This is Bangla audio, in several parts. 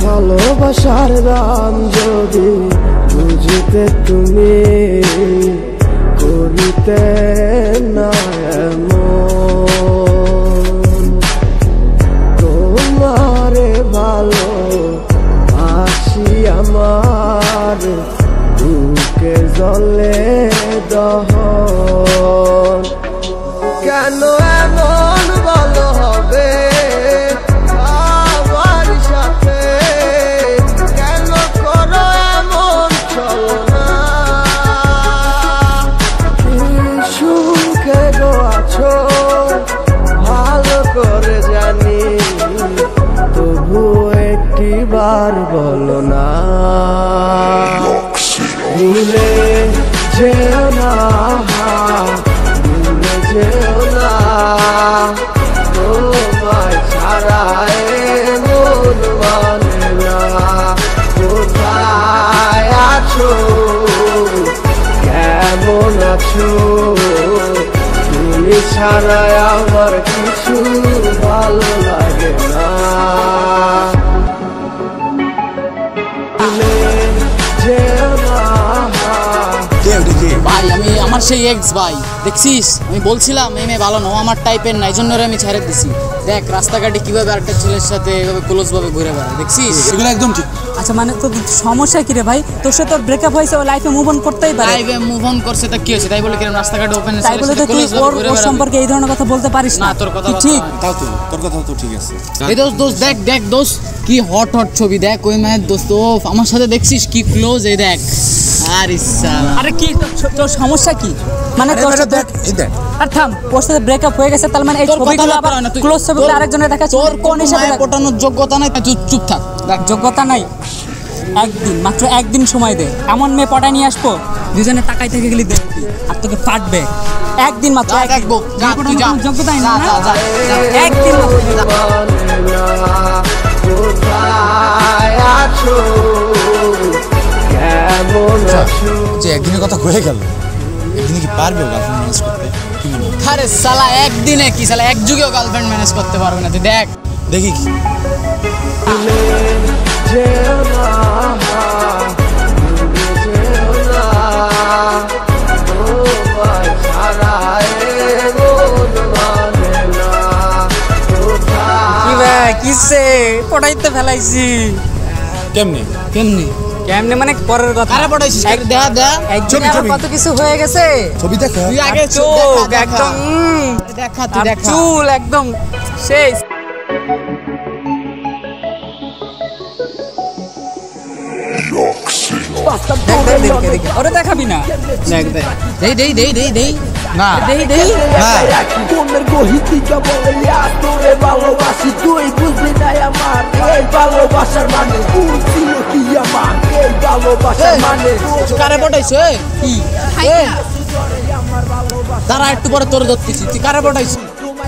ভালোবাসার দাম যদি বুঝতে তুমি করিতে না এমন, তোমারে ভালো আসি আমার বুকে জলে দহন। কেন এমন ভালো হবে আমার সাথে, কেন করো এমন ছলনা? সুখে গো আছো ভালো করে জানি, তবু একটিবার বলো না। ভুলে যেও না, ভুলে যেও না, তোমায় ছাড়া মন মানে না। কোথায় আছো, কেমন আছো, তুমি ছাড়া আমার কিছু ভালো লাগে না। ভাই আমি আমার সেই এক্স ভাই, দেখছিস আমি বলছিলাম এই মেয়ে ভালো নয়, আমার টাইপের না, এই জন্য আমি ছেড়ে দিছি। দেখ রাস্তাঘাটে কিভাবে আরেকটা ছেলের সাথে এভাবে ক্লোজ ভাবে ঘুরে বেড়ায়, দেখছিস? এগুলো একদম ঠিক। আচ্ছা মানে তোর সমস্যা কি রে ভাই? তোর সাথে তোর ব্রেকআপ হয়েছে, ও লাইফে মুভ অন করতেই পারে। লাইফে মুভ অন করছে তা কি হয়েছে? তাই বলে কি রাস্তাঘাটে ওপেন তাই বলে তো তুই ওর সম্পর্কে এই ধরনের কথা বলতে পারিস না? তোর কথা ঠিক, তাও তো তোর কথা তো ঠিক আছে। এই দোস্ত দেখ দেখ দোস্ত কি হট হট ছবি, দেখ ওই মেয়ের দোস্ত আমার সাথে দেখছিস কি ক্লোজ, এই দেখ। আরে সালা, আরে কি তোর সমস্যা কি? মানে তোর সাথে দেখ এই দেখ, আর থাম, ওর সাথে ব্রেকআপ হয়ে গেছে, তার মানে এই ছবিগুলো আবার ক্লোজ ছবিগুলো আরেকজনের দেখা তোর কোন হিসাবে পটানোর যোগ্যতা নাই, তুই চুপ থাক। দেখ যোগ্যতা নাই, একদিন মাত্র একদিন সময় দে, এমন মেয়ে পটায় নিয়ে আসবো দুজনে তাকাই থেকে গেলি দেখবি আর তোকে ফাটবে। একদিন মাত্র, দেখবো যোগ্যতাই না, একদিন যে একদিনের কথা হয়ে গেল, একদিনে কি পারবে গার্লফ্রেন্ড ম্যানেজ করতে? আরে সালা একদিনে কি, সালা এক যুগেও গার্লফ্রেন্ড ম্যানেজ করতে পারবে না, তুই দেখ। দেখি কি কিসে পটাইতে ফেলাইছি। কেমনে কেমনি কেমনে মানে পরের কথা। আরে পটাইছিস দেখা দেখ, একদিনে আবার কত কিছু হয়ে গেছে। ছবি দেখা, তুই আগে চোখ একদম দেখা, তুই দেখা চুল একদম শেষ। ওরে দেখাবি না? দেখ দেখ দেই দেই দেই দেই দেই না দেই দেই মনের গহিতিকা বলে তোরে ভালোবাসি, তুই বুঝলি না আমার এই ভালোবাসার মানে, বুঝছিল কি আমার এই ভালোবাসার মানে। কারে পটাইছে কি? তারা একটু পরে তোর ধরতেছি, তুই কারে পটাইছিস?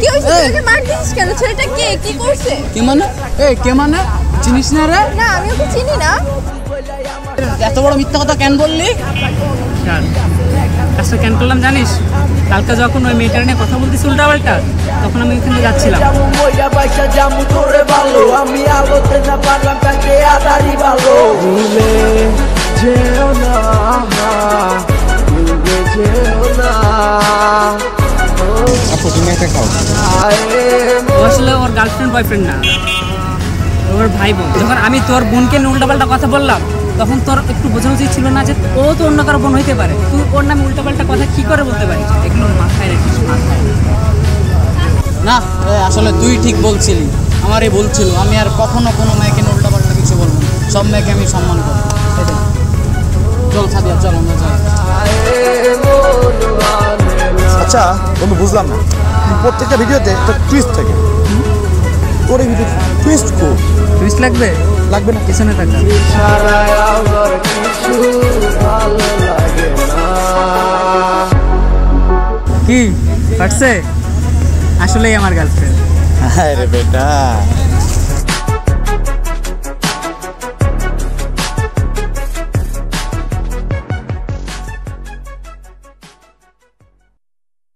কি হইছে? তুই মারছিস কেন? ছেলেটা কে, কি করছে? কি মানে? কে মানে? চিনিস না রে? না আমি ওকে চিনি না। এত বড় মিথ্যা কথা কেন বললি? কাজটা কেন করলাম জানিস? কালকে যখন ওই মেয়েটার নিয়ে কথা বলতেছি উল্টাপাল্টা, তখন আমি ওখানে যাচ্ছিলাম। আমি আলোতে না পারলাম তাকে আদারি ভালো। ভুলে যেও না, ভুলে যেও না। আপু তুমি একটা খাও। ও আসলে ওর গার্লফ্রেন্ড বয়ফ্রেন্ড না, ওর ভাই বোন। যখন আমি তোর বোনকে নিয়ে উল্টাপাল্টা কথা বললাম, তখন তোর একটু বোঝা উচিত ছিল না যে ও তো অন্য কারো বোন হইতে পারে? তুই ওর নামে উল্টাপাল্টা কথা কি করে বলতে পারিস? এগুলো মাথায় রাখিস, মাথায়। না আসলে তুই ঠিক বলছিলি, আমারই বলছিল। আমি আর কখনো কোনো মেয়েকে উল্টাপাল্টা কিছু বলবো না, সব মেয়েকে আমি সম্মান করবো। চল সাদিয়া চল আমরা যাই। আচ্ছা বন্ধু বুঝলাম না, প্রত্যেকটা ভিডিওতে একটা টুইস্ট থাকে, তোর এই ভিডিও টুইস্ট কো? টুইস্ট লাগবে? লাগবে না, পিছনে থাকা কি পারছে? আসলেই আমার গার্লফ্রেন্ড। আরে বেটা